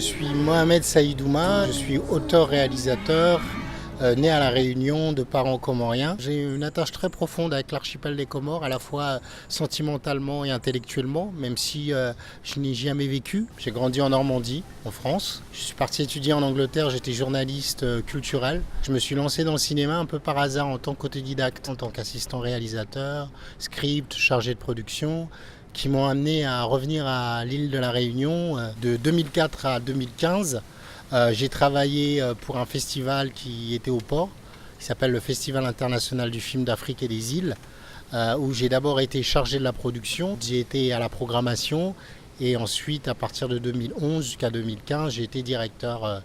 suis Mohamed Saïdouma, je suis auteur-réalisateur, né à La Réunion de parents comoriens. J'ai une attache très profonde avec l'archipel des Comores, à la fois sentimentalement et intellectuellement, même si je n'y ai jamais vécu. J'ai grandi en Normandie, en France. Je suis parti étudier en Angleterre, j'étais journaliste culturel. Je me suis lancé dans le cinéma un peu par hasard en tant qu'autodidacte, en tant qu'assistant réalisateur, script, chargé de production, qui m'ont amené à revenir à l'île de La Réunion de 2004 à 2015. J'ai travaillé pour un festival qui était au port, qui s'appelle le Festival international du film d'Afrique et des îles, où j'ai d'abord été chargé de la production, j'ai été à la programmation et ensuite à partir de 2011 jusqu'à 2015 j'ai été directeur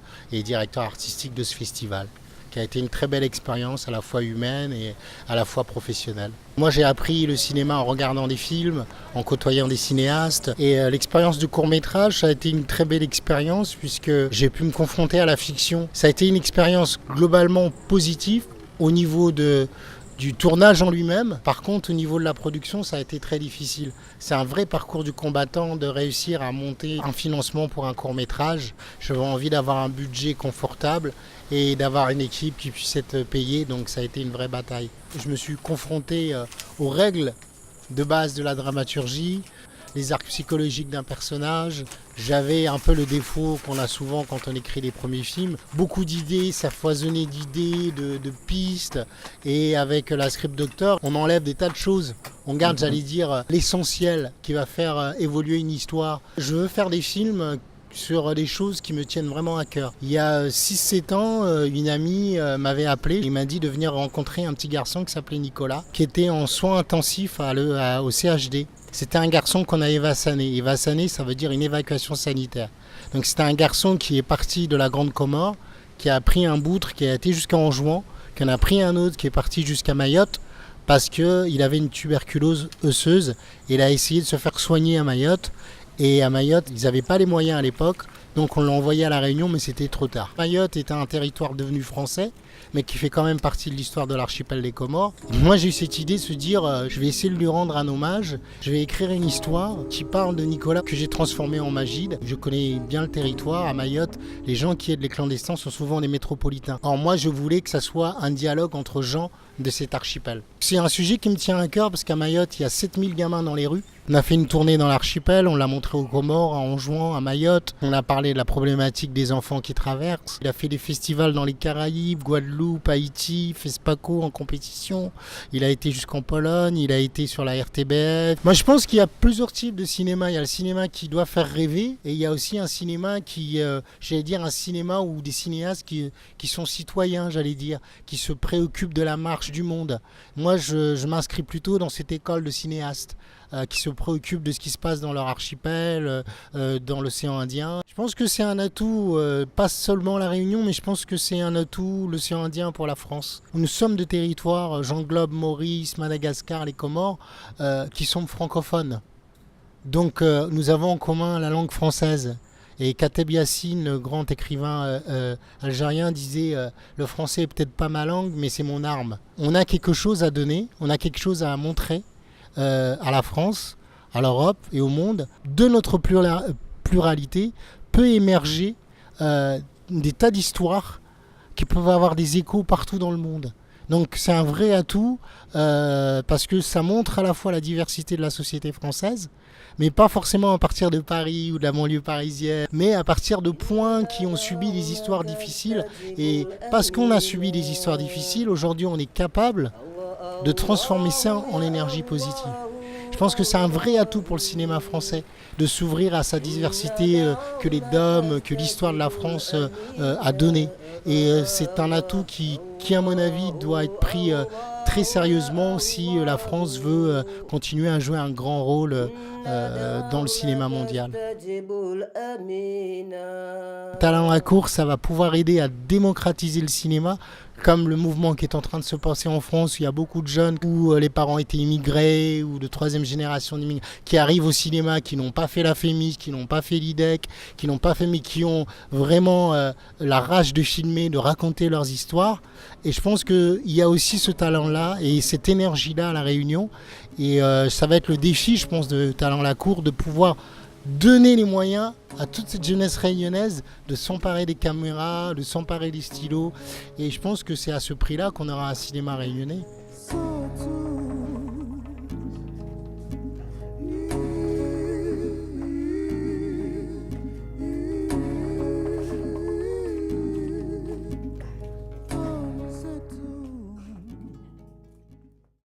artistique de ce festival, qui a été une très belle expérience à la fois humaine et à la fois professionnelle. Moi j'ai appris le cinéma en regardant des films, en côtoyant des cinéastes et l'expérience du court-métrage ça a été une très belle expérience puisque j'ai pu me confronter à la fiction. Ça a été une expérience globalement positive au niveau du tournage en lui-même. Par contre, au niveau de la production, ça a été très difficile. C'est un vrai parcours du combattant de réussir à monter un financement pour un court-métrage. J'avais envie d'avoir un budget confortable et d'avoir une équipe qui puisse être payée, donc ça a été une vraie bataille. Je me suis confronté aux règles de base de la dramaturgie, les arcs psychologiques d'un personnage. J'avais un peu le défaut qu'on a souvent quand on écrit les premiers films. Beaucoup d'idées, ça foisonnait d'idées, de pistes. Et avec la Script Doctor, on enlève des tas de choses. On garde, j'allais dire, l'essentiel qui va faire évoluer une histoire. Je veux faire des films sur des choses qui me tiennent vraiment à cœur. Il y a 6-7 ans, une amie m'avait appelé et m'a dit de venir rencontrer un petit garçon qui s'appelait Nicolas, qui était en soins intensifs au CHD. C'était un garçon qu'on a évassané. Évassané, ça veut dire une évacuation sanitaire. Donc c'était un garçon qui est parti de la Grande Comore, qui a pris un boutre, qui a été jusqu'à Anjouan, qui en a pris un autre, qui est parti jusqu'à Mayotte, parce qu'il avait une tuberculose osseuse. Et il a essayé de se faire soigner à Mayotte. Et à Mayotte, ils n'avaient pas les moyens à l'époque, donc on l'a envoyé à La Réunion, mais c'était trop tard. Mayotte était un territoire devenu français, mais qui fait quand même partie de l'histoire de l'archipel des Comores. Moi, j'ai eu cette idée de se dire, je vais essayer de lui rendre un hommage, je vais écrire une histoire qui parle de Nicolas, que j'ai transformé en Magide. Je connais bien le territoire, à Mayotte, les gens qui aident les clandestins sont souvent des métropolitains. Or, moi, je voulais que ça soit un dialogue entre gens de cet archipel. C'est un sujet qui me tient à cœur, parce qu'à Mayotte, il y a 7000 gamins dans les rues. On a fait une tournée dans l'archipel, on l'a montré aux Comores, à Anjouan, à Mayotte. On a parlé de la problématique des enfants qui traversent. Il a fait des festivals dans les Caraïbes, Guadeloupe, Haïti, FESPACO en compétition. Il a été jusqu'en Pologne, il a été sur la RTBF. Moi, je pense qu'il y a plusieurs types de cinéma. Il y a le cinéma qui doit faire rêver et il y a aussi un cinéma qui, j'allais dire, un cinéma où des cinéastes qui sont citoyens, j'allais dire, qui se préoccupent de la marche du monde. Moi, je m'inscris plutôt dans cette école de cinéastes qui se préoccupent de ce qui se passe dans leur archipel, dans l'océan Indien. Je pense que c'est un atout, pas seulement la Réunion, mais je pense que c'est un atout, l'océan Indien, pour la France. Nous sommes de territoires, j'englobe Maurice, Madagascar, les Comores, qui sont francophones. Donc nous avons en commun la langue française. Et Kateb Yassine, le grand écrivain algérien, disait le français est peut-être pas ma langue, mais c'est mon arme. On a quelque chose à donner, on a quelque chose à montrer à la France, à l'Europe et au monde. De notre pluralité peut émerger des tas d'histoires qui peuvent avoir des échos partout dans le monde. Donc c'est un vrai atout parce que ça montre à la fois la diversité de la société française, mais pas forcément à partir de Paris ou de la banlieue parisienne, mais à partir de points qui ont subi des histoires difficiles. Et parce qu'on a subi des histoires difficiles, aujourd'hui on est capable de transformer ça en énergie positive. Je pense que c'est un vrai atout pour le cinéma français de s'ouvrir à sa diversité que les DOM, que l'histoire de la France a donné. Et c'est un atout qui, à mon avis, doit être pris très sérieusement si la France veut continuer à jouer un grand rôle dans le cinéma mondial. Talent à court, ça va pouvoir aider à démocratiser le cinéma, comme le mouvement qui est en train de se passer en France, où il y a beaucoup de jeunes où les parents étaient immigrés ou de troisième génération d'immigrés, qui arrivent au cinéma, qui n'ont pas fait la FEMIS, qui n'ont pas fait l'IDEC, qui n'ont pas fait, mais qui ont vraiment la rage de filmer, de raconter leurs histoires. Et je pense qu'il y a aussi ce talent-là et cette énergie-là à La Réunion. Et ça va être le défi, je pense, de Talent la Cour, de pouvoir donner les moyens à toute cette jeunesse réunionnaise de s'emparer des caméras, de s'emparer des stylos. Et je pense que c'est à ce prix-là qu'on aura un cinéma réunionnais.